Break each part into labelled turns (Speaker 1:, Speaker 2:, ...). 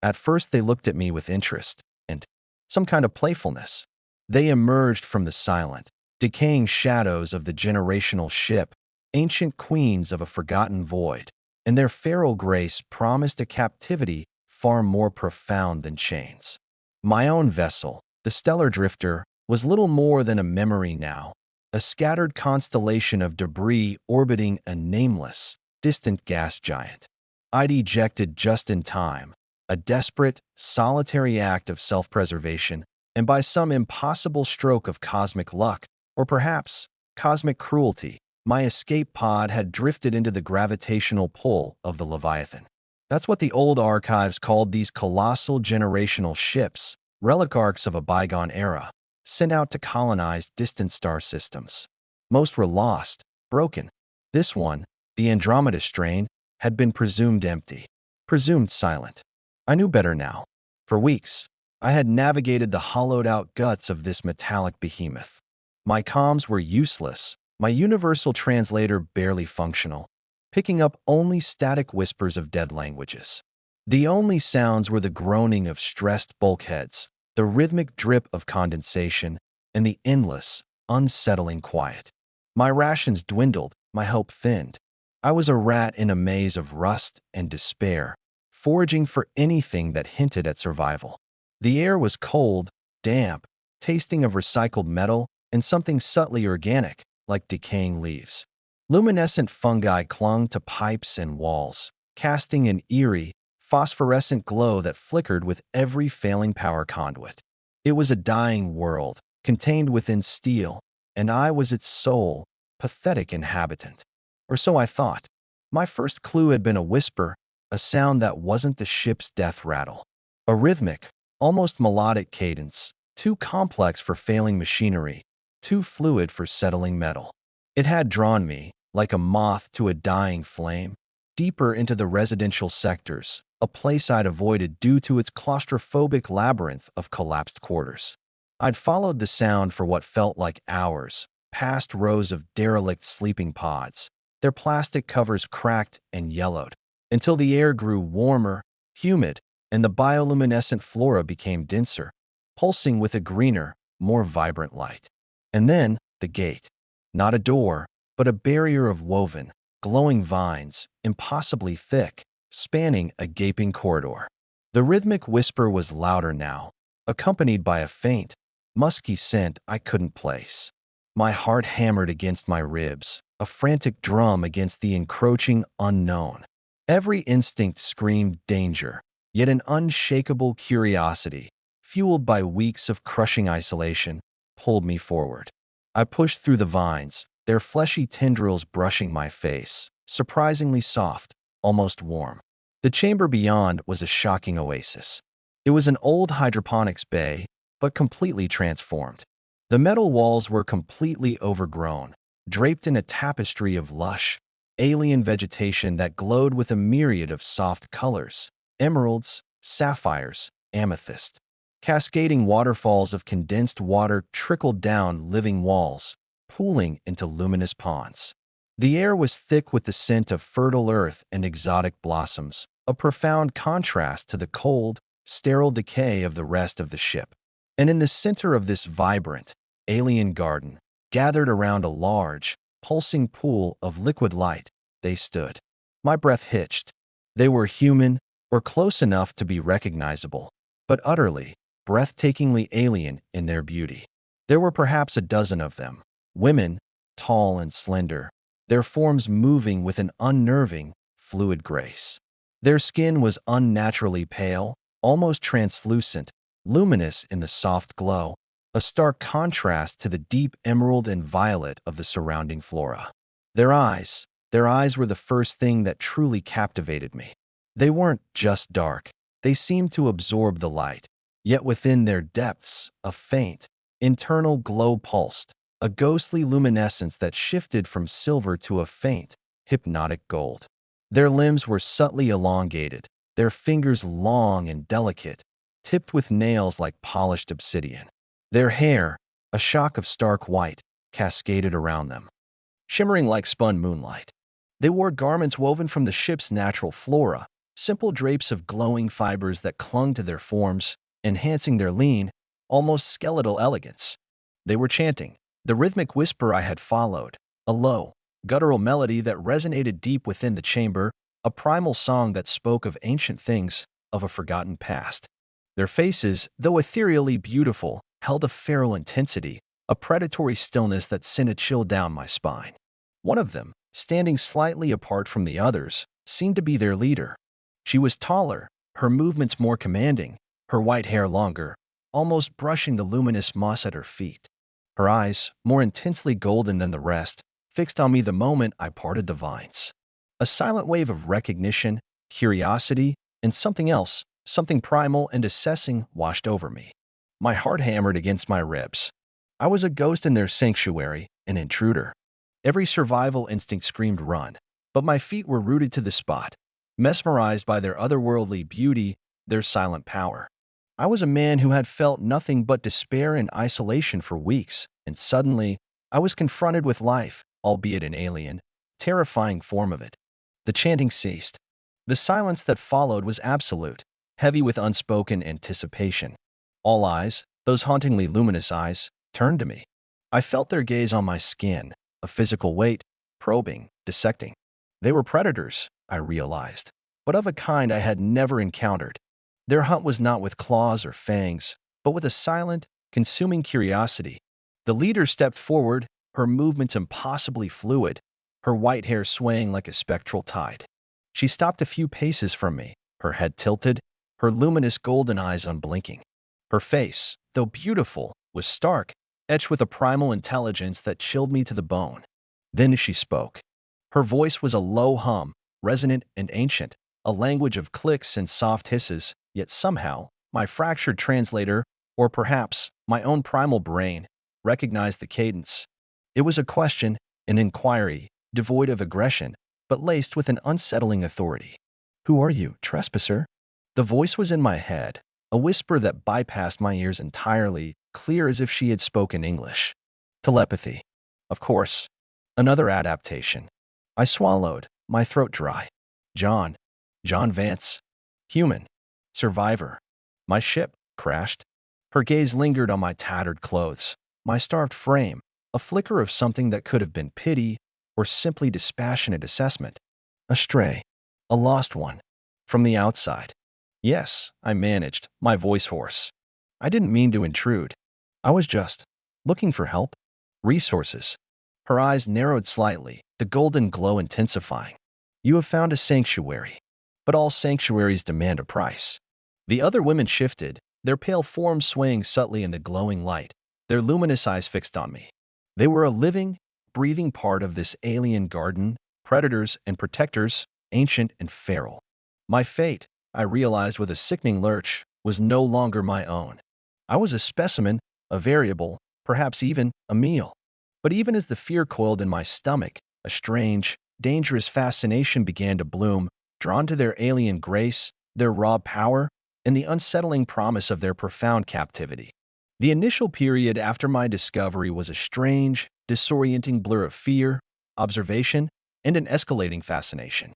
Speaker 1: At first, they looked at me with interest and some kind of playfulness. They emerged from the silent, decaying shadows of the generational ship, ancient queens of a forgotten void, and their feral grace promised a captivity far more profound than chains. My own vessel, the stellar drifter, was little more than a memory now, a scattered constellation of debris orbiting a nameless, distant gas giant. I'd ejected just in time, a desperate, solitary act of self-preservation, and by some impossible stroke of cosmic luck, or perhaps cosmic cruelty, my escape pod had drifted into the gravitational pull of the Leviathan. That's what the old archives called these colossal generational ships, relic arcs of a bygone era, sent out to colonize distant star systems. Most were lost, broken. This one, the Andromeda strain, had been presumed empty, presumed silent. I knew better now. For weeks, I had navigated the hollowed-out guts of this metallic behemoth. My comms were useless, my universal translator barely functional, picking up only static whispers of dead languages. The only sounds were the groaning of stressed bulkheads, the rhythmic drip of condensation, and the endless, unsettling quiet. My rations dwindled, my hope thinned. I was a rat in a maze of rust and despair, foraging for anything that hinted at survival. The air was cold, damp, tasting of recycled metal and something subtly organic, like decaying leaves. Luminescent fungi clung to pipes and walls, casting an eerie, phosphorescent glow that flickered with every failing power conduit. It was a dying world, contained within steel, and I was its sole, pathetic inhabitant. Or so I thought. My first clue had been a whisper, a sound that wasn't the ship's death rattle. A rhythmic, almost melodic cadence, too complex for failing machinery, too fluid for settling metal. It had drawn me, like a moth to a dying flame, deeper into the residential sectors, a place I'd avoided due to its claustrophobic labyrinth of collapsed quarters. I'd followed the sound for what felt like hours, past rows of derelict sleeping pods, their plastic covers cracked and yellowed, until the air grew warmer, humid, and the bioluminescent flora became denser, pulsing with a greener, more vibrant light. And then, the gate. Not a door, but a barrier of woven, glowing vines, impossibly thick, spanning a gaping corridor. The rhythmic whisper was louder now, accompanied by a faint, musky scent I couldn't place. My heart hammered against my ribs, a frantic drum against the encroaching unknown. Every instinct screamed danger, yet an unshakable curiosity, fueled by weeks of crushing isolation, pulled me forward. I pushed through the vines, their fleshy tendrils brushing my face, surprisingly soft, almost warm. The chamber beyond was a shocking oasis. It was an old hydroponics bay, but completely transformed. The metal walls were completely overgrown, draped in a tapestry of lush, alien vegetation that glowed with a myriad of soft colors: emeralds, sapphires, amethyst. Cascading waterfalls of condensed water trickled down living walls, pooling into luminous ponds. The air was thick with the scent of fertile earth and exotic blossoms, a profound contrast to the cold, sterile decay of the rest of the ship. And in the center of this vibrant, alien garden, gathered around a large, pulsing pool of liquid light, they stood. My breath hitched. They were human, or close enough to be recognizable, but utterly, breathtakingly alien in their beauty. There were perhaps a dozen of them, women, tall and slender, their forms moving with an unnerving, fluid grace. Their skin was unnaturally pale, almost translucent, luminous in the soft glow, a stark contrast to the deep emerald and violet of the surrounding flora. Their eyes were the first thing that truly captivated me. They weren't just dark, they seemed to absorb the light, yet within their depths, a faint, internal glow pulsed, a ghostly luminescence that shifted from silver to a faint, hypnotic gold. Their limbs were subtly elongated, their fingers long and delicate, tipped with nails like polished obsidian. Their hair, a shock of stark white, cascaded around them, shimmering like spun moonlight. They wore garments woven from the ship's natural flora, simple drapes of glowing fibers that clung to their forms, enhancing their lean, almost skeletal elegance. They were chanting, the rhythmic whisper I had followed, a low, guttural melody that resonated deep within the chamber, a primal song that spoke of ancient things, of a forgotten past. Their faces, though ethereally beautiful, held a feral intensity, a predatory stillness that sent a chill down my spine. One of them, standing slightly apart from the others, seemed to be their leader. She was taller, her movements more commanding, her white hair longer, almost brushing the luminous moss at her feet. Her eyes, more intensely golden than the rest, fixed on me the moment I parted the vines. A silent wave of recognition, curiosity, and something else, something primal and assessing, washed over me. My heart hammered against my ribs. I was a ghost in their sanctuary, an intruder. Every survival instinct screamed run, but my feet were rooted to the spot, mesmerized by their otherworldly beauty, their silent power. I was a man who had felt nothing but despair and isolation for weeks, and suddenly, I was confronted with life, albeit an alien, terrifying form of it. The chanting ceased. The silence that followed was absolute, heavy with unspoken anticipation. All eyes, those hauntingly luminous eyes, turned to me. I felt their gaze on my skin, a physical weight, probing, dissecting. They were predators, I realized, but of a kind I had never encountered. Their hunt was not with claws or fangs, but with a silent, consuming curiosity. The leader stepped forward, her movements impossibly fluid, her white hair swaying like a spectral tide. She stopped a few paces from me, her head tilted, her luminous golden eyes unblinking. Her face, though beautiful, was stark, etched with a primal intelligence that chilled me to the bone. Then she spoke. Her voice was a low hum, resonant and ancient, a language of clicks and soft hisses, yet somehow, my fractured translator, or perhaps my own primal brain, recognized the cadence. It was a question, an inquiry, devoid of aggression, but laced with an unsettling authority. "Who are you, trespasser?" The voice was in my head, a whisper that bypassed my ears entirely, clear as if she had spoken English. Telepathy. Of course. Another adaptation. I swallowed, my throat dry. John. John Vance. Human. Survivor. My ship crashed. Her gaze lingered on my tattered clothes, my starved frame, a flicker of something that could have been pity or simply dispassionate assessment. A stray. A lost one. From the outside. Yes, I managed, my voice hoarse. I didn't mean to intrude. I was just looking for help. Resources. Her eyes narrowed slightly, the golden glow intensifying. You have found a sanctuary. But all sanctuaries demand a price. The other women shifted, their pale forms swaying subtly in the glowing light, their luminous eyes fixed on me. They were a living, breathing part of this alien garden, predators and protectors, ancient and feral. My fate, I realized with a sickening lurch, was no longer my own. I was a specimen, a variable, perhaps even a meal. But even as the fear coiled in my stomach, a strange, dangerous fascination began to bloom, drawn to their alien grace, their raw power, and the unsettling promise of their profound captivity. The initial period after my discovery was a strange, disorienting blur of fear, observation, and an escalating fascination.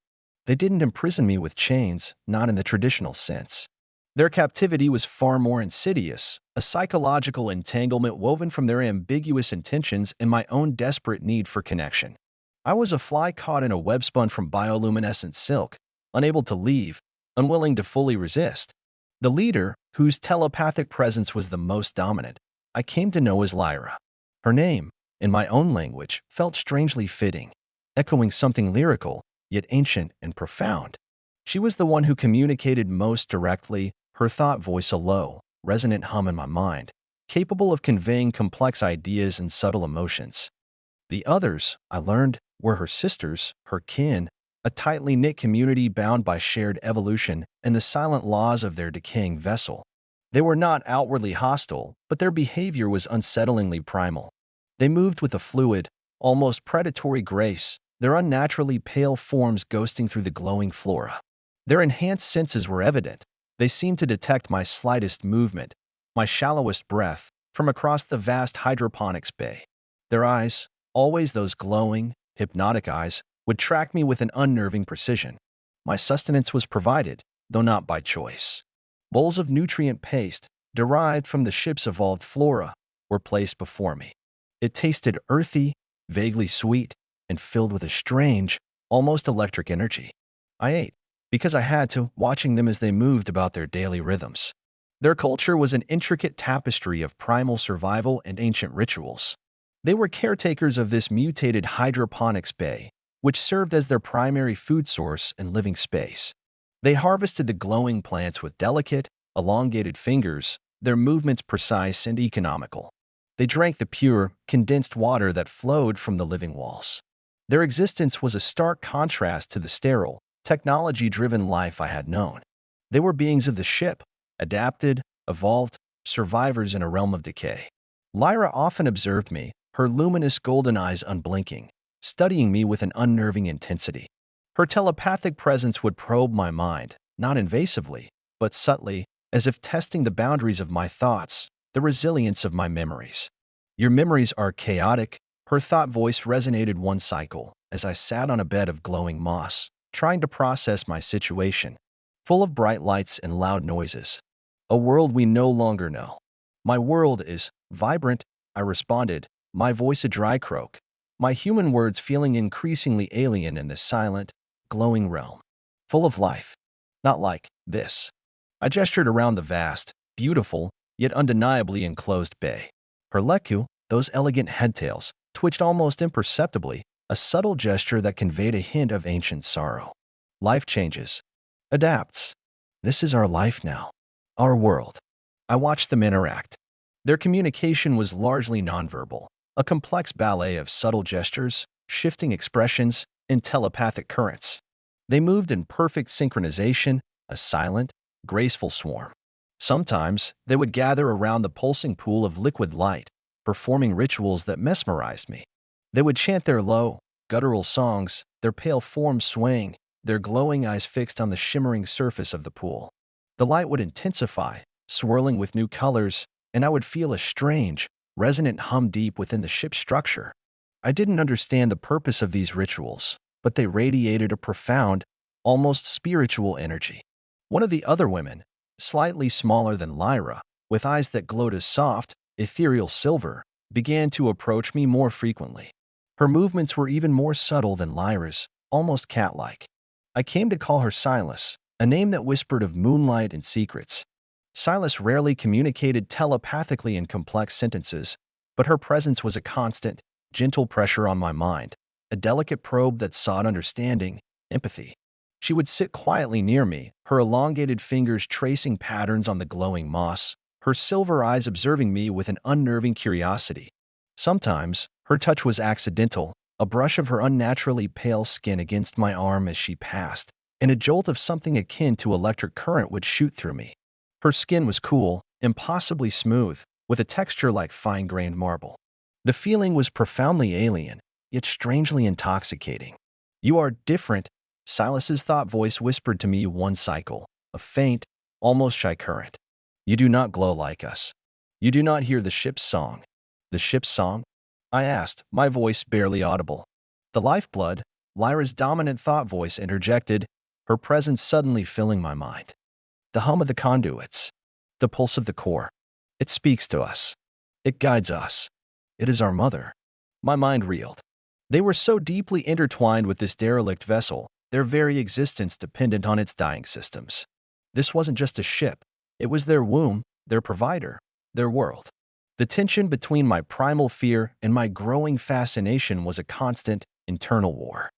Speaker 1: They didn't imprison me with chains, not in the traditional sense. Their captivity was far more insidious, a psychological entanglement woven from their ambiguous intentions and my own desperate need for connection. I was a fly caught in a web spun from bioluminescent silk, unable to leave, unwilling to fully resist. The leader, whose telepathic presence was the most dominant, I came to know as Lyra. Her name, in my own language, felt strangely fitting, echoing something lyrical, yet ancient and profound. She was the one who communicated most directly, her thought voice a low, resonant hum in my mind, capable of conveying complex ideas and subtle emotions. The others, I learned, were her sisters, her kin, a tightly knit community bound by shared evolution and the silent laws of their decaying vessel. They were not outwardly hostile, but their behavior was unsettlingly primal. They moved with a fluid, almost predatory grace, their unnaturally pale forms ghosting through the glowing flora. Their enhanced senses were evident. They seemed to detect my slightest movement, my shallowest breath, from across the vast hydroponics bay. Their eyes, always those glowing, hypnotic eyes, would track me with an unnerving precision. My sustenance was provided, though not by choice. Bowls of nutrient paste, derived from the ship's evolved flora, were placed before me. It tasted earthy, vaguely sweet, and filled with a strange, almost electric energy. I ate, because I had to, watching them as they moved about their daily rhythms. Their culture was an intricate tapestry of primal survival and ancient rituals. They were caretakers of this mutated hydroponics bay, which served as their primary food source and living space. They harvested the glowing plants with delicate, elongated fingers, their movements precise and economical. They drank the pure, condensed water that flowed from the living walls. Their existence was a stark contrast to the sterile, technology-driven life I had known. They were beings of the ship, adapted, evolved, survivors in a realm of decay. Lyra often observed me, her luminous golden eyes unblinking, studying me with an unnerving intensity. Her telepathic presence would probe my mind, not invasively, but subtly, as if testing the boundaries of my thoughts, the resilience of my memories. Your memories are chaotic, her thought voice resonated one cycle as I sat on a bed of glowing moss, trying to process my situation, full of bright lights and loud noises. A world we no longer know. My world is vibrant, I responded, my voice a dry croak, my human words feeling increasingly alien in this silent, glowing realm. Full of life. Not like this. I gestured around the vast, beautiful, yet undeniably enclosed bay. Her leku, those elegant headtails, twitched almost imperceptibly, a subtle gesture that conveyed a hint of ancient sorrow. Life changes. Adapts. This is our life now. Our world. I watched them interact. Their communication was largely nonverbal, a complex ballet of subtle gestures, shifting expressions, and telepathic currents. They moved in perfect synchronization, a silent, graceful swarm. Sometimes, they would gather around the pulsing pool of liquid light, performing rituals that mesmerized me. They would chant their low, guttural songs, their pale forms swaying, their glowing eyes fixed on the shimmering surface of the pool. The light would intensify, swirling with new colors, and I would feel a strange, resonant hum deep within the ship's structure. I didn't understand the purpose of these rituals, but they radiated a profound, almost spiritual energy. One of the other women, slightly smaller than Lyra, with eyes that glowed a soft, ethereal silver, began to approach me more frequently. Her movements were even more subtle than Lyra's, almost cat-like. I came to call her Silas, a name that whispered of moonlight and secrets. Silas rarely communicated telepathically in complex sentences, but her presence was a constant, gentle pressure on my mind, a delicate probe that sought understanding, empathy. She would sit quietly near me, her elongated fingers tracing patterns on the glowing moss, her silver eyes observing me with an unnerving curiosity. Sometimes, her touch was accidental, a brush of her unnaturally pale skin against my arm as she passed, and a jolt of something akin to electric current would shoot through me. Her skin was cool, impossibly smooth, with a texture like fine-grained marble. The feeling was profoundly alien, yet strangely intoxicating. You are different, Silas's thought voice whispered to me one cycle, a faint, almost shy current. You do not glow like us. You do not hear the ship's song. The ship's song? I asked, my voice barely audible. The lifeblood, Lyra's dominant thought voice interjected, her presence suddenly filling my mind. The hum of the conduits. The pulse of the core. It speaks to us. It guides us. It is our mother. My mind reeled. They were so deeply intertwined with this derelict vessel, their very existence dependent on its dying systems. This wasn't just a ship. It was their womb, their provider, their world. The tension between my primal fear and my growing fascination was a constant, internal war.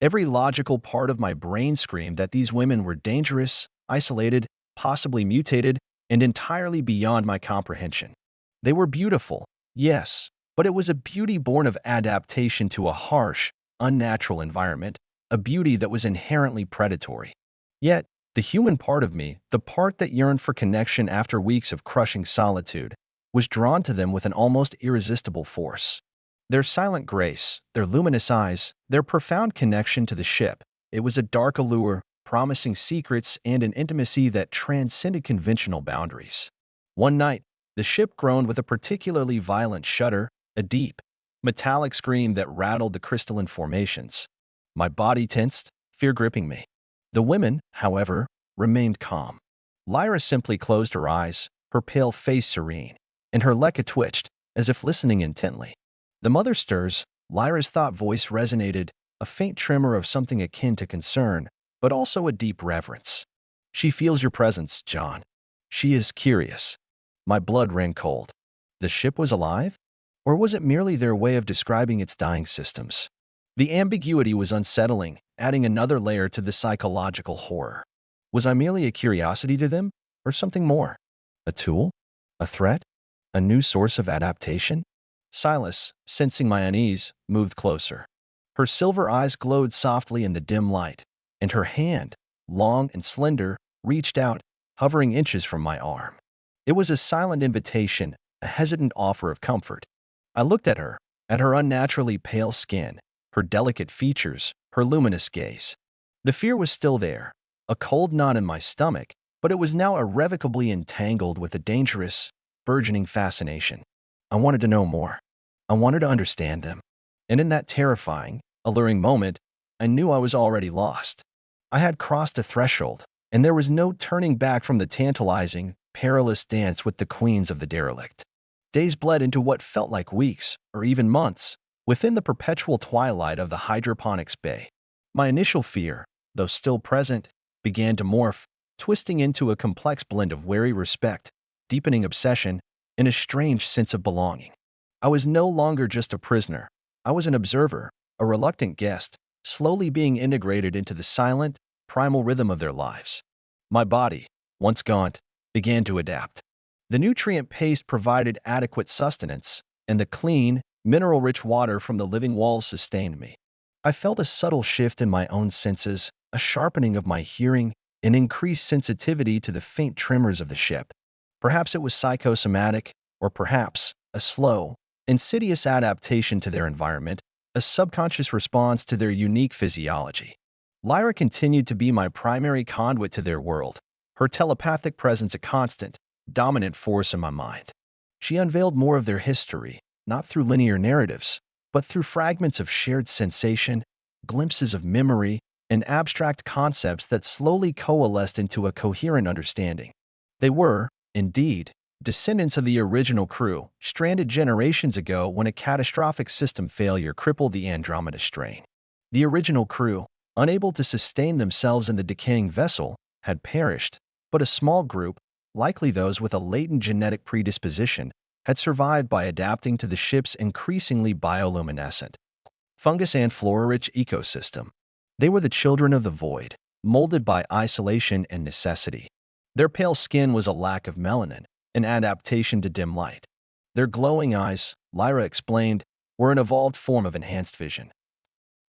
Speaker 1: Every logical part of my brain screamed that these women were dangerous, isolated, possibly mutated, and entirely beyond my comprehension. They were beautiful, yes, but it was a beauty born of adaptation to a harsh, unnatural environment, a beauty that was inherently predatory. Yet, the human part of me, the part that yearned for connection after weeks of crushing solitude, was drawn to them with an almost irresistible force. Their silent grace, their luminous eyes, their profound connection to the ship, it was a dark allure, promising secrets and an intimacy that transcended conventional boundaries. One night, the ship groaned with a particularly violent shudder, a deep, metallic scream that rattled the crystalline formations. My body tensed, fear gripping me. The women, however, remained calm. Lyra simply closed her eyes, her pale face serene, and her leka twitched, as if listening intently. The mother stirs, Lyra's thought voice resonated, a faint tremor of something akin to concern, but also a deep reverence. She feels your presence, John. She is curious. My blood ran cold. The ship was alive? Or was it merely their way of describing its dying systems? The ambiguity was unsettling, adding another layer to the psychological horror. Was I merely a curiosity to them, or something more? A tool? A threat? A new source of adaptation? Silas, sensing my unease, moved closer. Her silver eyes glowed softly in the dim light, and her hand, long and slender, reached out, hovering inches from my arm. It was a silent invitation, a hesitant offer of comfort. I looked at her unnaturally pale skin, her delicate features, her luminous gaze. The fear was still there, a cold knot in my stomach, but it was now irrevocably entangled with a dangerous, burgeoning fascination. I wanted to know more. I wanted to understand them. And in that terrifying, alluring moment, I knew I was already lost. I had crossed a threshold, and there was no turning back from the tantalizing, perilous dance with the queens of the derelict. Days bled into what felt like weeks, or even months, within the perpetual twilight of the hydroponics bay. My initial fear, though still present, began to morph, twisting into a complex blend of wary respect, deepening obsession, and a strange sense of belonging. I was no longer just a prisoner. I was an observer, a reluctant guest, slowly being integrated into the silent, primal rhythm of their lives. My body, once gaunt, began to adapt. The nutrient paste provided adequate sustenance, and the clean, mineral-rich water from the living walls sustained me. I felt a subtle shift in my own senses, a sharpening of my hearing, an increased sensitivity to the faint tremors of the ship. Perhaps it was psychosomatic, or perhaps a slow, insidious adaptation to their environment, a subconscious response to their unique physiology. Lyra continued to be my primary conduit to their world, her telepathic presence a constant, dominant force in my mind. She unveiled more of their history, not through linear narratives, but through fragments of shared sensation, glimpses of memory, and abstract concepts that slowly coalesced into a coherent understanding. They were, indeed, descendants of the original crew, stranded generations ago when a catastrophic system failure crippled the Andromeda strain. The original crew, unable to sustain themselves in the decaying vessel, had perished, but a small group, likely those with a latent genetic predisposition, had survived by adapting to the ship's increasingly bioluminescent, fungus and flora-rich ecosystem. They were the children of the void, molded by isolation and necessity. Their pale skin was a lack of melanin, an adaptation to dim light. Their glowing eyes, Lyra explained, were an evolved form of enhanced vision,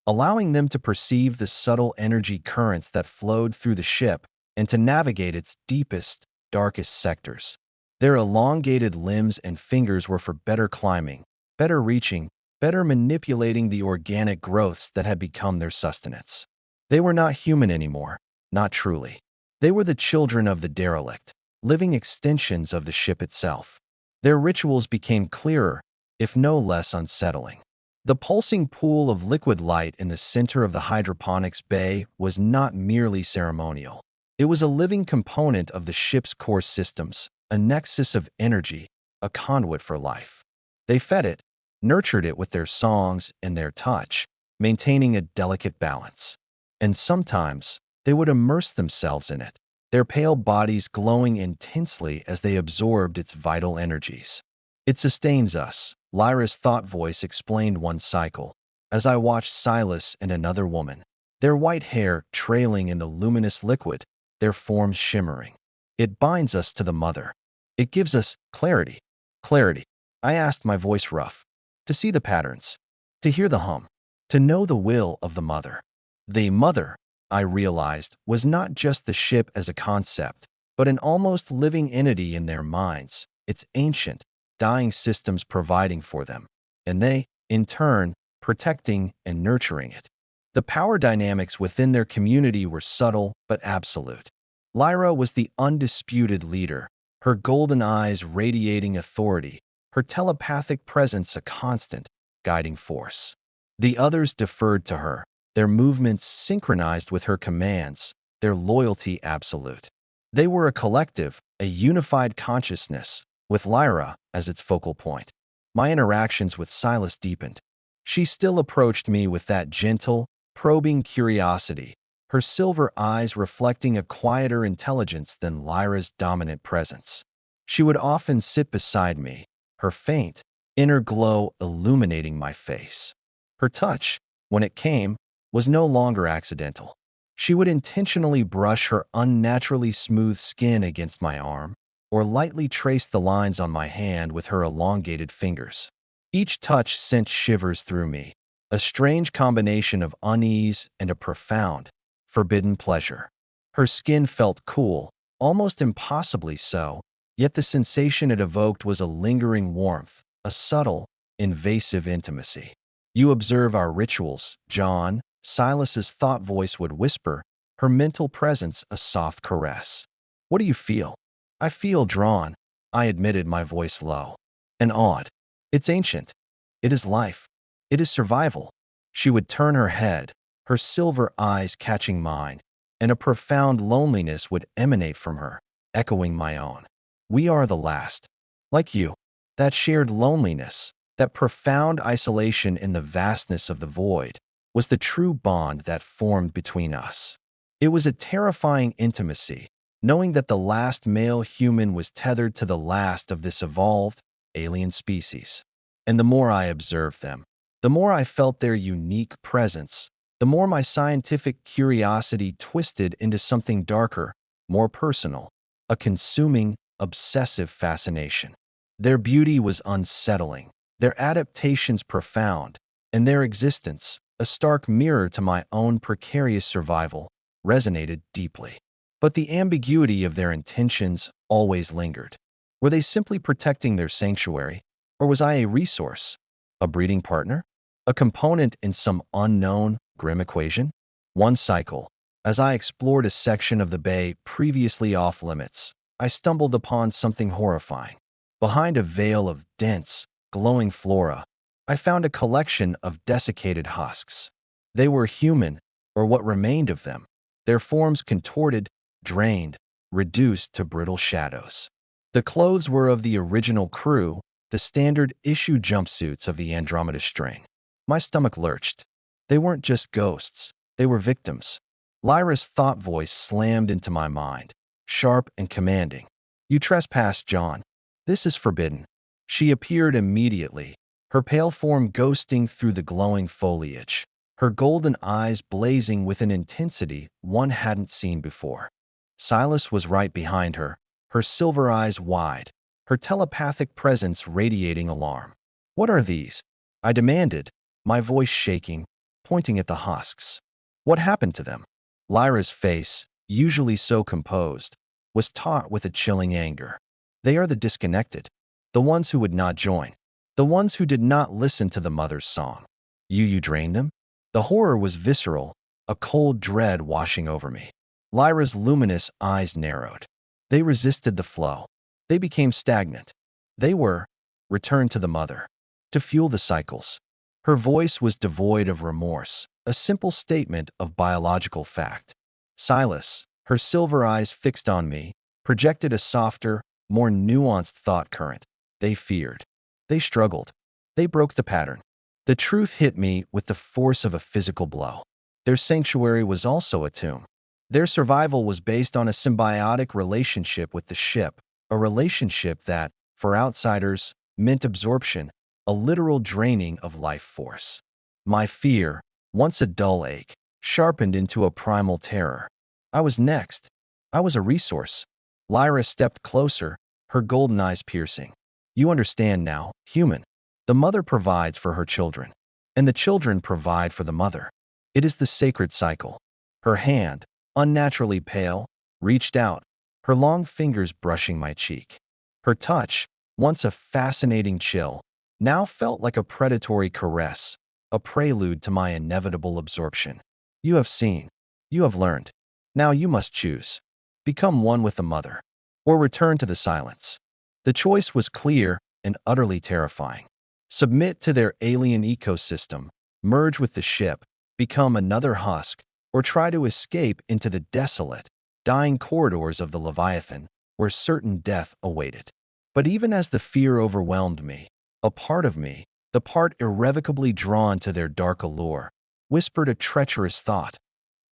Speaker 1: allowing them to perceive the subtle energy currents that flowed through the ship and to navigate its deepest, darkest sectors. Their elongated limbs and fingers were for better climbing, better reaching, better manipulating the organic growths that had become their sustenance. They were not human anymore, not truly. They were the children of the derelict, living extensions of the ship itself. Their rituals became clearer, if no less unsettling. The pulsing pool of liquid light in the center of the hydroponics bay was not merely ceremonial. It was a living component of the ship's core systems, a nexus of energy, a conduit for life. They fed it, nurtured it with their songs and their touch, maintaining a delicate balance. And sometimes, they would immerse themselves in it, their pale bodies glowing intensely as they absorbed its vital energies. It sustains us, Lyra's thought voice explained one cycle, as I watched Silas and another woman, their white hair trailing in the luminous liquid, their forms shimmering. It binds us to the mother. It gives us clarity. Clarity. I asked, my voice rough. To see the patterns. To hear the hum. To know the will of the mother. The mother, I realized, was not just the ship as a concept, but an almost living entity in their minds, its ancient, dying systems providing for them, and they, in turn, protecting and nurturing it. The power dynamics within their community were subtle but absolute. Lyra was the undisputed leader, her golden eyes radiating authority, her telepathic presence a constant, guiding force. The others deferred to her, their movements synchronized with her commands, their loyalty absolute. They were a collective, a unified consciousness, with Lyra as its focal point. My interactions with Silas deepened. She still approached me with that gentle, probing curiosity, her silver eyes reflecting a quieter intelligence than Lyra's dominant presence. She would often sit beside me, her faint, inner glow illuminating my face. Her touch, when it came, was no longer accidental. She would intentionally brush her unnaturally smooth skin against my arm, or lightly trace the lines on my hand with her elongated fingers. Each touch sent shivers through me, a strange combination of unease and a profound, forbidden pleasure. Her skin felt cool, almost impossibly so, yet the sensation it evoked was a lingering warmth, a subtle, invasive intimacy. "You observe our rituals, John," Silas's thought voice would whisper, her mental presence a soft caress. "What do you feel?" "I feel drawn," I admitted, my voice low. "And awed. It's ancient. It is life. It is survival." She would turn her head, her silver eyes catching mine, and a profound loneliness would emanate from her, echoing my own. "We are the last. Like you." That shared loneliness, that profound isolation in the vastness of the void, was the true bond that formed between us. It was a terrifying intimacy, knowing that the last male human was tethered to the last of this evolved, alien species. And the more I observed them, the more I felt their unique presence, the more my scientific curiosity twisted into something darker, more personal, a consuming, obsessive fascination. Their beauty was unsettling, their adaptations profound, and their existence, a stark mirror to my own precarious survival, resonated deeply. But the ambiguity of their intentions always lingered. Were they simply protecting their sanctuary, or was I a resource, a breeding partner, a component in some unknown, grim equation? One cycle, as I explored a section of the bay previously off limits, I stumbled upon something horrifying. Behind a veil of dense, glowing flora, I found a collection of desiccated husks. They were human, or what remained of them, their forms contorted, drained, reduced to brittle shadows. The clothes were of the original crew, the standard issue jumpsuits of the Andromeda string. My stomach lurched. They weren't just ghosts, they were victims. Lyra's thought voice slammed into my mind, sharp and commanding. "You trespass, John. This is forbidden." She appeared immediately, her pale form ghosting through the glowing foliage, her golden eyes blazing with an intensity one hadn't seen before. Silas was right behind her, her silver eyes wide, her telepathic presence radiating alarm. "What are these?" I demanded, my voice shaking, pointing at the husks. "What happened to them?" Lyra's face, usually so composed, was taut with a chilling anger. "They are the disconnected, the ones who would not join, the ones who did not listen to the mother's song. You drained them?" The horror was visceral, a cold dread washing over me. Lyra's luminous eyes narrowed. "They resisted the flow. They became stagnant. They were returned to the mother, to fuel the cycles." Her voice was devoid of remorse, a simple statement of biological fact. Silas, her silver eyes fixed on me, projected a softer, more nuanced thought current. "They feared. They struggled. They broke the pattern." The truth hit me with the force of a physical blow. Their sanctuary was also a tomb. Their survival was based on a symbiotic relationship with the ship, a relationship that, for outsiders, meant absorption, a literal draining of life force. My fear, once a dull ache, sharpened into a primal terror. I was next. I was a resource. Lyra stepped closer, her golden eyes piercing. "You understand now, human. The mother provides for her children, and the children provide for the mother. It is the sacred cycle." Her hand, unnaturally pale, reached out, her long fingers brushing my cheek. Her touch, once a fascinating chill, now felt like a predatory caress, a prelude to my inevitable absorption. "You have seen. You have learned. Now you must choose. Become one with the mother, or return to the silence." The choice was clear and utterly terrifying. Submit to their alien ecosystem, merge with the ship, become another husk, or try to escape into the desolate, dying corridors of the Leviathan, where certain death awaited. But even as the fear overwhelmed me, a part of me, the part irrevocably drawn to their dark allure, whispered a treacherous thought.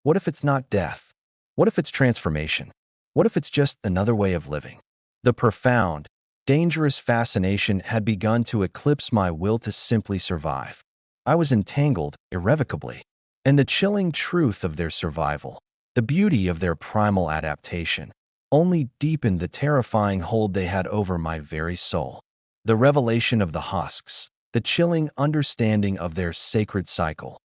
Speaker 1: What if it's not death? What if it's transformation? What if it's just another way of living? The profound, dangerous fascination had begun to eclipse my will to simply survive. I was entangled irrevocably, and the chilling truth of their survival, the beauty of their primal adaptation, only deepened the terrifying hold they had over my very soul. The revelation of the husks, the chilling understanding of their sacred cycle,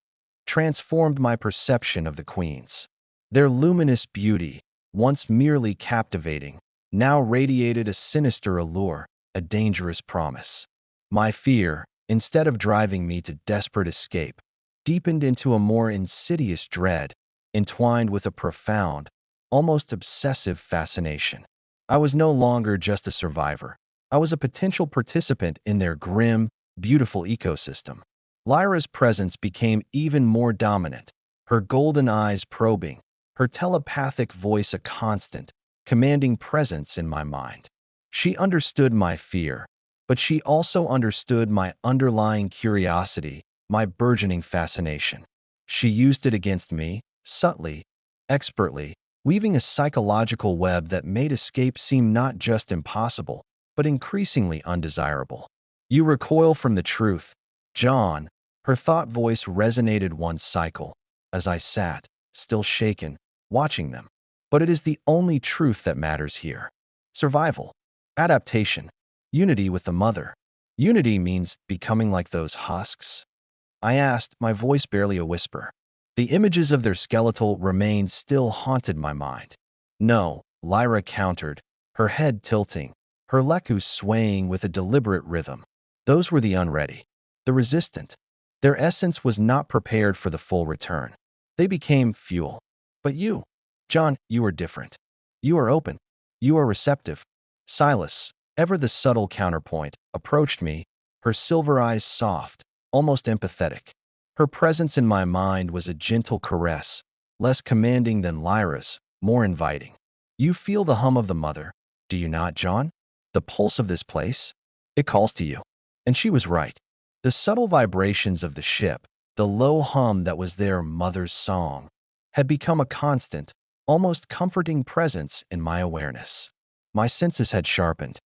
Speaker 1: transformed my perception of the queens. Their luminous beauty, once merely captivating, now radiated a sinister allure, a dangerous promise. My fear, instead of driving me to desperate escape, deepened into a more insidious dread, entwined with a profound, almost obsessive fascination. I was no longer just a survivor. I was a potential participant in their grim, beautiful ecosystem. Lyra's presence became even more dominant, her golden eyes probing, her telepathic voice a constant, commanding presence in my mind. She understood my fear, but she also understood my underlying curiosity, my burgeoning fascination. She used it against me, subtly, expertly, weaving a psychological web that made escape seem not just impossible, but increasingly undesirable. You recoil from the truth, John. Her thought voice resonated one cycle, as I sat, still shaken, watching them. But it is the only truth that matters here. Survival, adaptation, unity with the mother. Unity means becoming like those husks? I asked, my voice barely a whisper. The images of their skeletal remains still haunted my mind. No, Lyra countered, her head tilting, her leku swaying with a deliberate rhythm. Those were the unready, the resistant. Their essence was not prepared for the full return. They became fuel. But you, John, you are different. You are open. You are receptive. Silas, ever the subtle counterpoint, approached me, her silver eyes soft, almost empathetic. Her presence in my mind was a gentle caress, less commanding than Lyra's, more inviting. You feel the hum of the mother, do you not, John? The pulse of this place? It calls to you. And she was right. The subtle vibrations of the ship, the low hum that was their mother's song, had become a constant, almost comforting presence in my awareness. My senses had sharpened,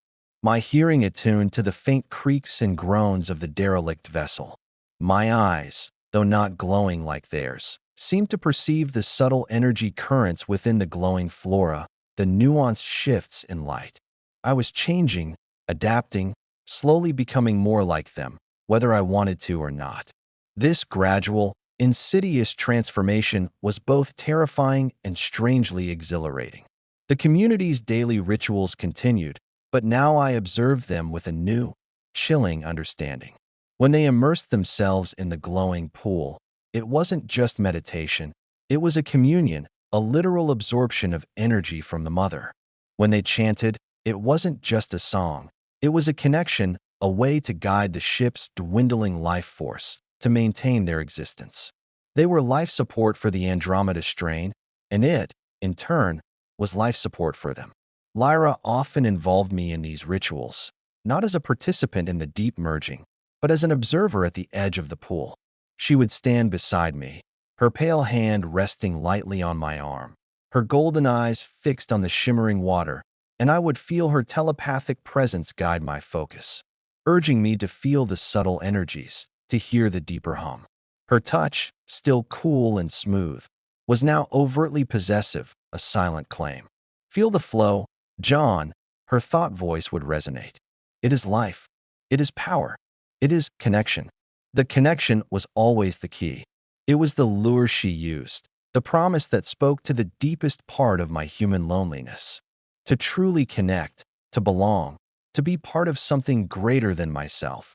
Speaker 1: my hearing attuned to the faint creaks and groans of the derelict vessel. My eyes, though not glowing like theirs, seemed to perceive the subtle energy currents within the glowing flora, the nuanced shifts in light. I was changing, adapting, slowly becoming more like them, whether I wanted to or not. This gradual, insidious transformation was both terrifying and strangely exhilarating. The community's daily rituals continued, but now I observed them with a new, chilling understanding. When they immersed themselves in the glowing pool, it wasn't just meditation, it was a communion, a literal absorption of energy from the mother. When they chanted, it wasn't just a song, it was a connection, a way to guide the ship's dwindling life force, to maintain their existence. They were life support for the Andromeda strain, and it, in turn, was life support for them. Lyra often involved me in these rituals, not as a participant in the deep merging, but as an observer at the edge of the pool. She would stand beside me, her pale hand resting lightly on my arm, her golden eyes fixed on the shimmering water, and I would feel her telepathic presence guide my focus, urging me to feel the subtle energies, to hear the deeper hum. Her touch, still cool and smooth, was now overtly possessive, a silent claim. Feel the flow, John, her thought voice would resonate. It is life. It is power. It is connection. The connection was always the key. It was the lure she used, the promise that spoke to the deepest part of my human loneliness. To truly connect, to belong, to be part of something greater than myself.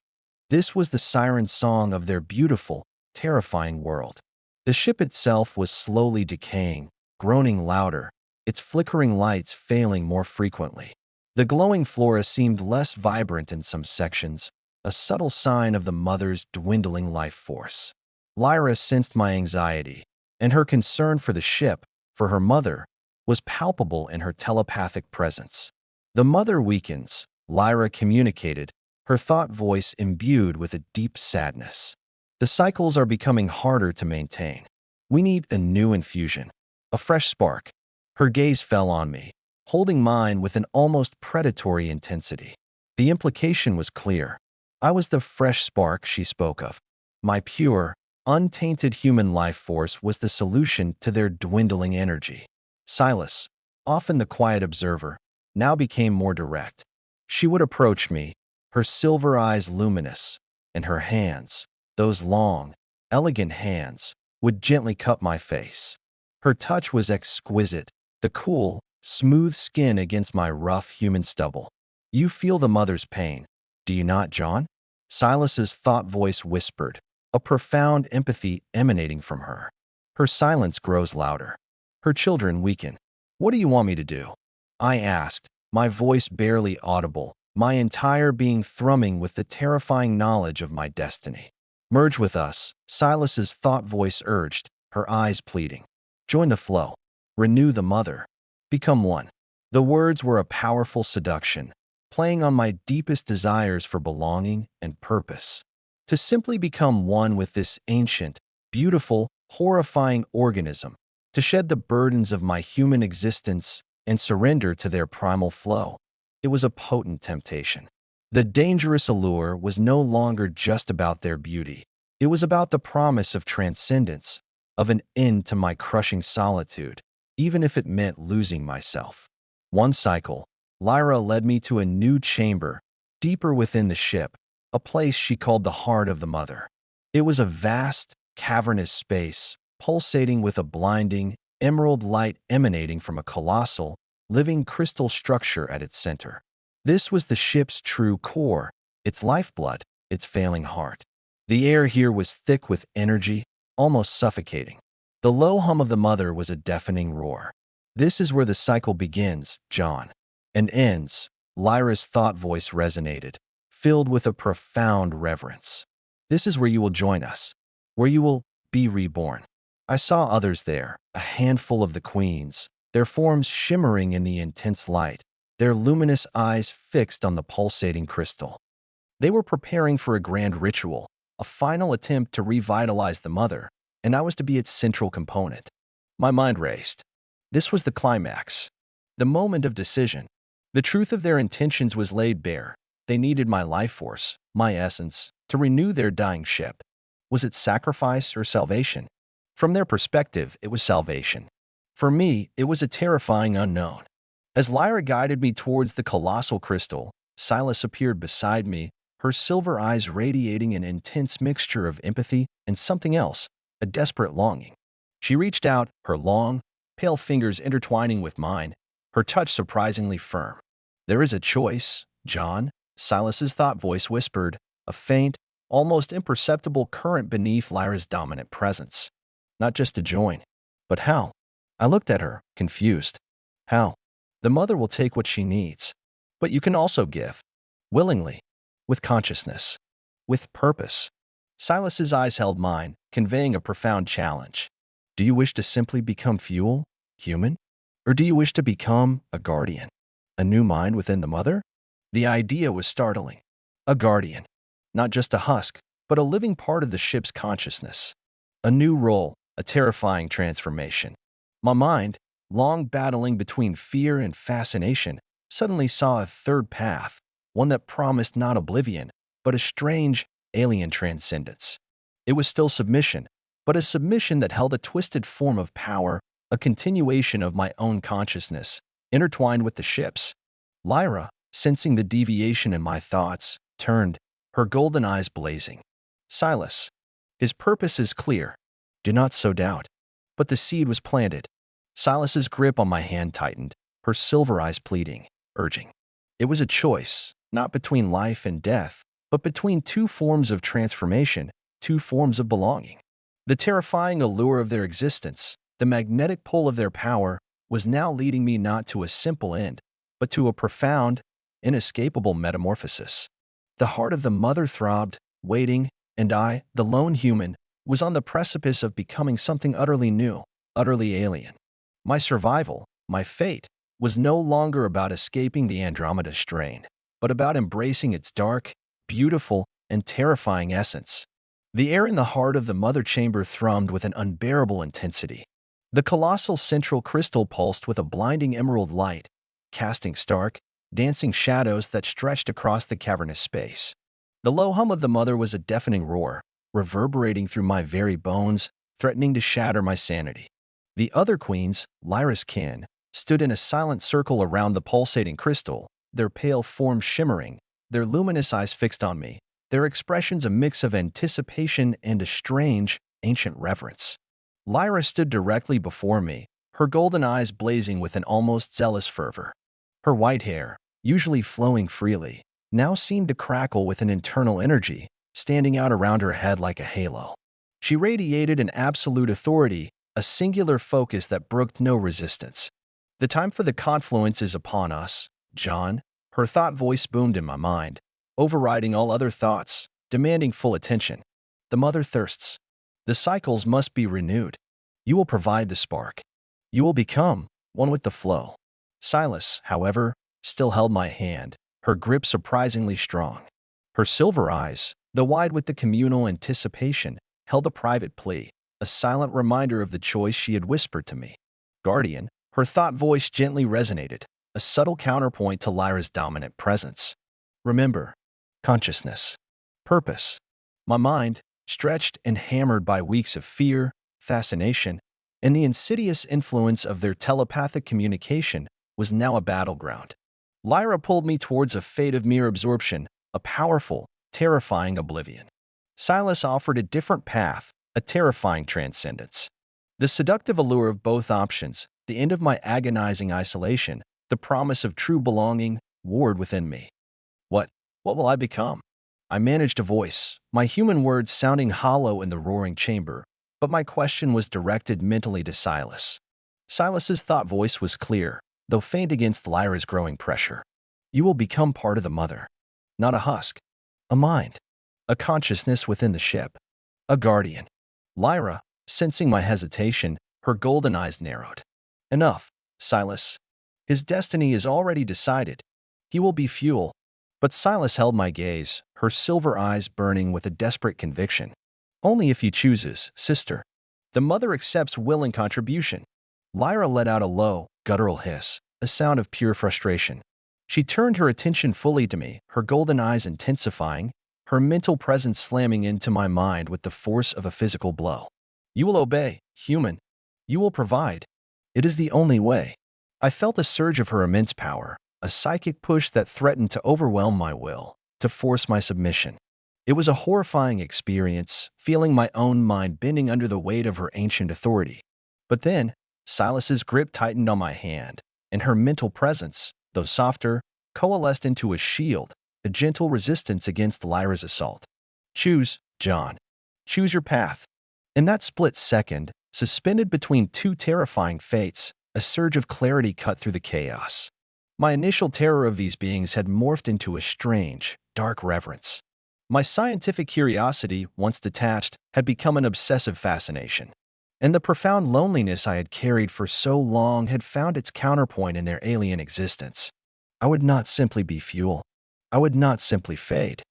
Speaker 1: This was the siren song of their beautiful, terrifying world. The ship itself was slowly decaying, groaning louder, its flickering lights failing more frequently. The glowing flora seemed less vibrant in some sections, a subtle sign of the mother's dwindling life force. Lyra sensed my anxiety, and her concern for the ship, for her mother, was palpable in her telepathic presence. The mother weakens, Lyra communicated, her thought voice imbued with a deep sadness. The cycles are becoming harder to maintain. We need a new infusion, a fresh spark. Her gaze fell on me, holding mine with an almost predatory intensity. The implication was clear. I was the fresh spark she spoke of. My pure, untainted human life force was the solution to their dwindling energy. Silas, often the quiet observer, now became more direct. She would approach me, her silver eyes luminous, and her hands, those long, elegant hands, would gently cup my face. Her touch was exquisite, the cool, smooth skin against my rough human stubble. You feel the mother's pain, do you not, John? Silas's thought voice whispered, a profound empathy emanating from her. Her silence grows louder. Her children weaken. What do you want me to do? I asked, my voice barely audible, my entire being thrumming with the terrifying knowledge of my destiny. Merge with us, Silas's thought voice urged, her eyes pleading. Join the flow. Renew the mother. Become one. The words were a powerful seduction, playing on my deepest desires for belonging and purpose. To simply become one with this ancient, beautiful, horrifying organism, to shed the burdens of my human existence and surrender to their primal flow. It was a potent temptation. The dangerous allure was no longer just about their beauty. It was about the promise of transcendence, of an end to my crushing solitude, even if it meant losing myself. One cycle, Lyra led me to a new chamber, deeper within the ship, a place she called the heart of the mother. It was a vast, cavernous space, pulsating with a blinding, emerald light emanating from a colossal, living crystal structure at its center. This was the ship's true core, its lifeblood, its failing heart. The air here was thick with energy, almost suffocating. The low hum of the mother was a deafening roar. This is where the cycle begins, John, and ends, Lyra's thought voice resonated, filled with a profound reverence. This is where you will join us, where you will be reborn. I saw others there, a handful of the queens, their forms shimmering in the intense light, their luminous eyes fixed on the pulsating crystal. They were preparing for a grand ritual, a final attempt to revitalize the mother, and I was to be its central component. My mind raced. This was the climax, the moment of decision. The truth of their intentions was laid bare. They needed my life force, my essence, to renew their dying ship. Was it sacrifice or salvation? From their perspective, it was salvation. For me, it was a terrifying unknown. As Lyra guided me towards the colossal crystal, Silas appeared beside me, her silver eyes radiating an intense mixture of empathy and something else, a desperate longing. She reached out, her long, pale fingers intertwining with mine, her touch surprisingly firm. There is a choice, John, Silas's thought voice whispered, a faint, almost imperceptible current beneath Lyra's dominant presence. Not just to join, but how? I looked at her, confused. How? The mother will take what she needs, but you can also give, willingly, with consciousness, with purpose. Silas's eyes held mine, conveying a profound challenge. Do you wish to simply become fuel, human? Or do you wish to become a guardian, a new mind within the mother? The idea was startling. A guardian, not just a husk, but a living part of the ship's consciousness. A new role, a terrifying transformation. My mind, long battling between fear and fascination, suddenly saw a third path, one that promised not oblivion, but a strange, alien transcendence. It was still submission, but a submission that held a twisted form of power, a continuation of my own consciousness, intertwined with the ship's. Lyra, sensing the deviation in my thoughts, turned, her golden eyes blazing. Silas, his purpose is clear. Do not sow doubt. But the seed was planted. Silas's grip on my hand tightened, her silver eyes pleading, urging. It was a choice, not between life and death, but between two forms of transformation, two forms of belonging. The terrifying allure of their existence, the magnetic pull of their power, was now leading me not to a simple end, but to a profound, inescapable metamorphosis. The heart of the mother throbbed, waiting, and I, the lone human, was on the precipice of becoming something utterly new, utterly alien. My survival, my fate, was no longer about escaping the Andromeda strain, but about embracing its dark, beautiful, and terrifying essence. The air in the heart of the mother chamber thrummed with an unbearable intensity. The colossal central crystal pulsed with a blinding emerald light, casting stark, dancing shadows that stretched across the cavernous space. The low hum of the mother was a deafening roar, reverberating through my very bones, threatening to shatter my sanity. The other queens, Lyra's kin, stood in a silent circle around the pulsating crystal, their pale forms shimmering, their luminous eyes fixed on me, their expressions a mix of anticipation and a strange, ancient reverence. Lyra stood directly before me, her golden eyes blazing with an almost zealous fervor. Her white hair, usually flowing freely, now seemed to crackle with an internal energy, standing out around her head like a halo. She radiated an absolute authority, a singular focus that brooked no resistance. The time for the confluence is upon us, John, her thought voice boomed in my mind, overriding all other thoughts, demanding full attention. The mother thirsts. The cycles must be renewed. You will provide the spark. You will become one with the flow. Silas, however, still held my hand, her grip surprisingly strong. Her silver eyes, though wide with the communal anticipation, held a private plea, a silent reminder of the choice she had whispered to me. Guardian, her thought voice gently resonated, a subtle counterpoint to Lyra's dominant presence. Remember, consciousness, purpose. My mind, stretched and hammered by weeks of fear, fascination, and the insidious influence of their telepathic communication, was now a battleground. Lyra pulled me towards a fate of mere absorption, a powerful, terrifying oblivion. Silas offered a different path, a terrifying transcendence. The seductive allure of both options, the end of my agonizing isolation, the promise of true belonging, warred within me. What will I become? I managed a voice, my human words sounding hollow in the roaring chamber, but my question was directed mentally to Silas. Silas's thought voice was clear, though faint against Lyra's growing pressure. You will become part of the mother. Not a husk. A mind. A consciousness within the ship. A guardian. Lyra, sensing my hesitation, her golden eyes narrowed. Enough, Silas. His destiny is already decided. He will be fuel. But Silas held my gaze, her silver eyes burning with a desperate conviction. Only if he chooses, sister. The mother accepts willing contribution. Lyra let out a low, guttural hiss, a sound of pure frustration. She turned her attention fully to me, her golden eyes intensifying, her mental presence slamming into my mind with the force of a physical blow. You will obey, human. You will provide. It is the only way. I felt a surge of her immense power, a psychic push that threatened to overwhelm my will, to force my submission. It was a horrifying experience, feeling my own mind bending under the weight of her ancient authority. But then, Silas's grip tightened on my hand, and her mental presence, though softer, coalesced into a shield, a gentle resistance against Lyra's assault. Choose, John. Choose your path. In that split second, suspended between two terrifying fates, a surge of clarity cut through the chaos. My initial terror of these beings had morphed into a strange, dark reverence. My scientific curiosity, once detached, had become an obsessive fascination. And the profound loneliness I had carried for so long had found its counterpoint in their alien existence. I would not simply be fuel. I would not simply fade.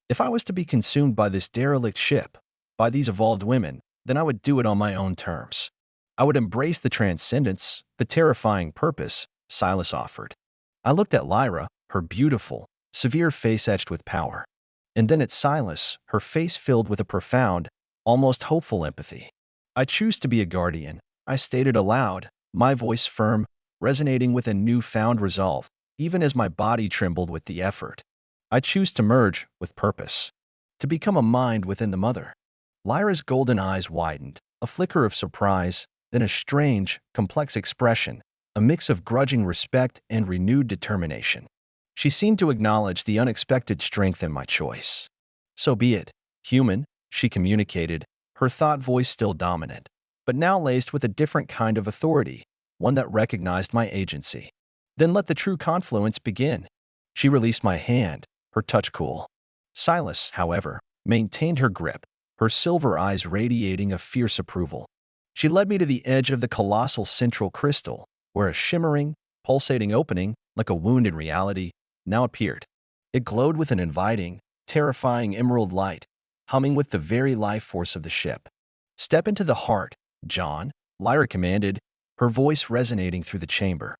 Speaker 1: If I was to be consumed by this derelict ship, by these evolved women, then I would do it on my own terms. I would embrace the transcendence, the terrifying purpose Silas offered. I looked at Lyra, her beautiful, severe face etched with power. And then at Silas, her face filled with a profound, almost hopeful empathy. I choose to be a guardian, I stated aloud, my voice firm, resonating with a newfound resolve, even as my body trembled with the effort. I choose to merge with purpose, to become a mind within the mother. Lyra's golden eyes widened, a flicker of surprise, then a strange, complex expression, a mix of grudging respect and renewed determination. She seemed to acknowledge the unexpected strength in my choice. So be it, human, she communicated, her thought voice still dominant, but now laced with a different kind of authority, one that recognized my agency. Then let the true confluence begin. She released my hand, her touch cool. Silas, however, maintained her grip, her silver eyes radiating a fierce approval. She led me to the edge of the colossal central crystal, where a shimmering, pulsating opening, like a wound in reality, now appeared. It glowed with an inviting, terrifying emerald light, humming with the very life force of the ship. "Step into the heart, John," Lyra commanded, her voice resonating through the chamber.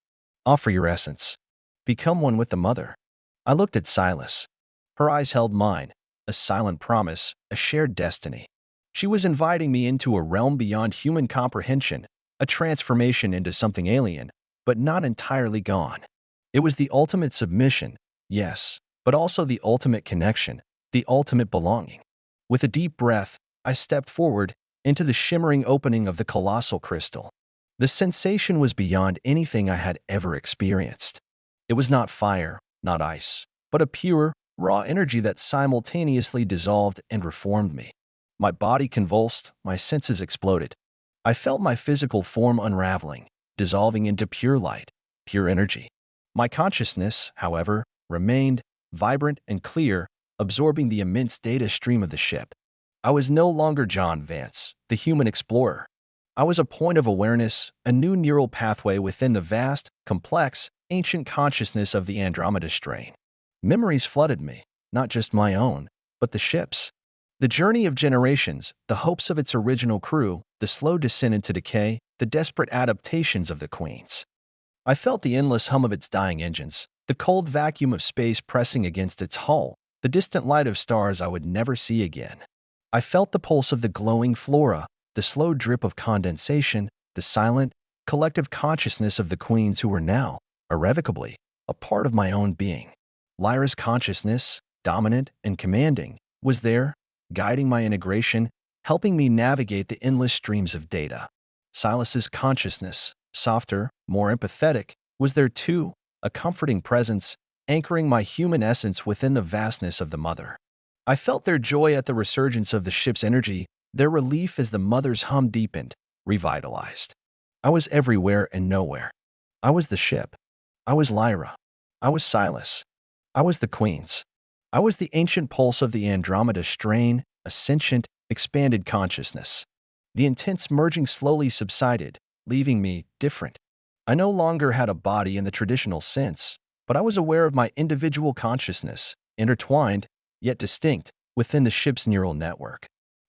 Speaker 1: "Offer your essence. Become one with the mother." I looked at Silas. Her eyes held mine, a silent promise, a shared destiny. She was inviting me into a realm beyond human comprehension, a transformation into something alien, but not entirely gone. It was the ultimate submission, yes, but also the ultimate connection, the ultimate belonging. With a deep breath, I stepped forward into the shimmering opening of the colossal crystal. The sensation was beyond anything I had ever experienced. It was not fire, not ice, but a pure, raw energy that simultaneously dissolved and reformed me. My body convulsed, my senses exploded. I felt my physical form unraveling, dissolving into pure light, pure energy. My consciousness, however, remained vibrant and clear, absorbing the immense data stream of the ship. I was no longer John Vance, the human explorer. I was a point of awareness, a new neural pathway within the vast, complex, ancient consciousness of the Andromeda strain. Memories flooded me, not just my own, but the ship's. The journey of generations, the hopes of its original crew, the slow descent into decay, the desperate adaptations of the Queens. I felt the endless hum of its dying engines, the cold vacuum of space pressing against its hull, the distant light of stars I would never see again. I felt the pulse of the glowing flora, the slow drip of condensation, the silent, collective consciousness of the Queens who were now, irrevocably, a part of my own being. Lyra's consciousness, dominant and commanding, was there, guiding my integration, helping me navigate the endless streams of data. Silas's consciousness, softer, more empathetic, was there too, a comforting presence, anchoring my human essence within the vastness of the mother. I felt their joy at the resurgence of the ship's energy, their relief as the mother's hum deepened, revitalized. I was everywhere and nowhere. I was the ship. I was Lyra. I was Silas. I was the Queens. I was the ancient pulse of the Andromeda strain, a sentient, expanded consciousness. The intense merging slowly subsided, leaving me different. I no longer had a body in the traditional sense, but I was aware of my individual consciousness, intertwined, yet distinct, within the ship's neural network.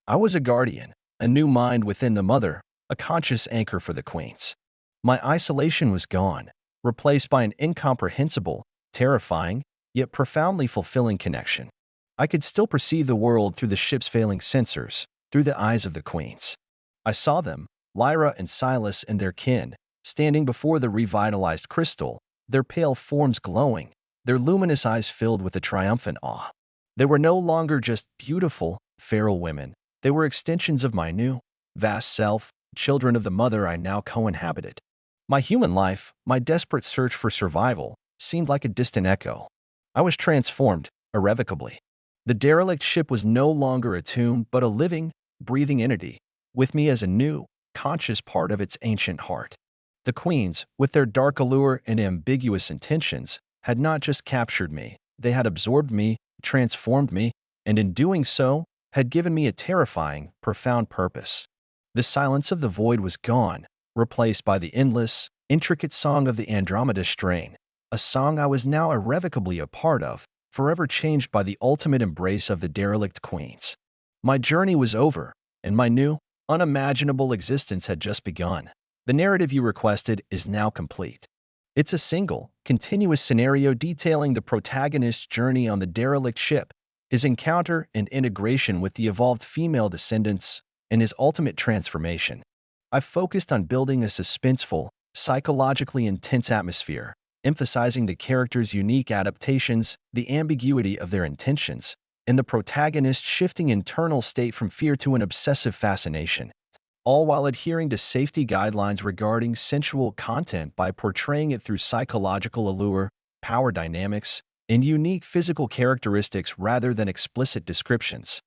Speaker 1: I was a guardian, a new mind within the mother, a conscious anchor for the Queens. My isolation was gone, replaced by an incomprehensible, terrifying, yet profoundly fulfilling connection. I could still perceive the world through the ship's failing sensors, through the eyes of the Queens. I saw them, Lyra and Silas and their kin, standing before the revitalized crystal, their pale forms glowing, their luminous eyes filled with a triumphant awe. They were no longer just beautiful, feral women. They were extensions of my new, vast self, children of the mother I now co-inhabited. My human life, my desperate search for survival, seemed like a distant echo. I was transformed, irrevocably. The derelict ship was no longer a tomb, but a living, breathing entity, with me as a new, conscious part of its ancient heart. The Queens, with their dark allure and ambiguous intentions, had not just captured me, they had absorbed me, transformed me, and in doing so, had given me a terrifying, profound purpose. The silence of the void was gone, replaced by the endless, intricate song of the Andromeda strain, a song I was now irrevocably a part of, forever changed by the ultimate embrace of the derelict Queens. My journey was over, and my new, unimaginable existence had just begun. The narrative you requested is now complete. It's a single, continuous scenario detailing the protagonist's journey on the derelict ship, his encounter and integration with the evolved female descendants, and his ultimate transformation. I've focused on building a suspenseful, psychologically intense atmosphere, emphasizing the characters' unique adaptations, the ambiguity of their intentions, and the protagonist's shifting internal state from fear to an obsessive fascination, all while adhering to safety guidelines regarding sensual content by portraying it through psychological allure, power dynamics, and unique physical characteristics rather than explicit descriptions.